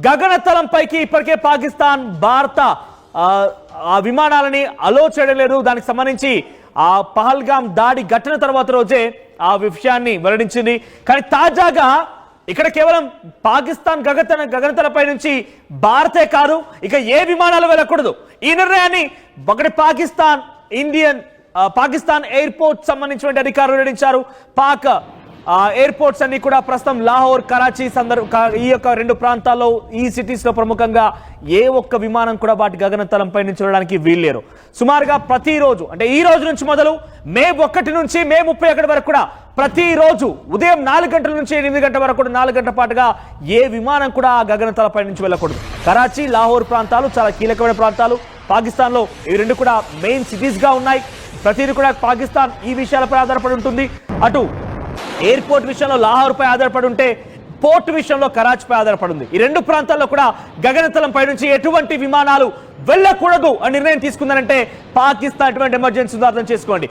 గగనతలంపైకి ఇప్పటికే పాకిస్తాన్ భారత ఆ విమానాలని అలో చేయడం లేదు. దానికి సంబంధించి ఆ పహల్గామ్ దాడి ఘటన తర్వాత రోజే ఆ విషయాన్ని వెల్లడించింది. కానీ తాజాగా ఇక్కడ కేవలం పాకిస్తాన్ గగనతలపై నుంచి భారతే కాదు, ఇక ఏ విమానాలు వెళ్ళకూడదు. ఈ నిర్ణయాన్ని ఒకటి పాకిస్తాన్ ఎయిర్పోర్ట్ సంబంధించిన అధికారులు వెల్లడించారు. పాక్ ఎయిర్పోర్ట్స్ అన్ని కూడా ప్రస్తుతం లాహోర్, కరాచీ ఈ యొక్క రెండు ప్రాంతాల్లో, ఈ సిటీస్ లో ప్రముఖంగా ఏ ఒక్క విమానం కూడా వాటి గగనతలంపై నుంచి వెళ్ళడానికి వీల్లేరు. సుమారుగా ప్రతిరోజు, అంటే ఈ రోజు నుంచి మొదలు మే 1 నుంచి మే 31 వరకు కూడా ప్రతిరోజు ఉదయం 4 గంటల నుంచి 8 గంటల వరకు 4 గంటల పాటుగా ఏ విమానం కూడా ఆ గగనతలపై నుంచి వెళ్ళకూడదు. కరాచీ, లాహోర్ ప్రాంతాలు చాలా కీలకమైన ప్రాంతాలు. పాకిస్తాన్ లో ఈ రెండు కూడా మెయిన్ సిటీస్ గా ఉన్నాయి. ప్రతిదీ కూడా పాకిస్తాన్ ఈ విషయాలపై ఆధారపడి ఉంటుంది. అటు ఎయిర్పోర్ట్ విషయంలో లాహోర్ పై ఆధారపడి ఉంటే, పోర్ట్ విషయంలో కరాచీపై ఆధారపడి ఉంది. ఈ రెండు ప్రాంతాల్లో కూడా గగనతలంపై నుంచి ఎటువంటి విమానాలు వెళ్ళకూడదు అని నిర్ణయం తీసుకుందనంటే పాకిస్తాన్ ఎటువంటి ఎమర్జెన్సీ అర్థం చేసుకోండి.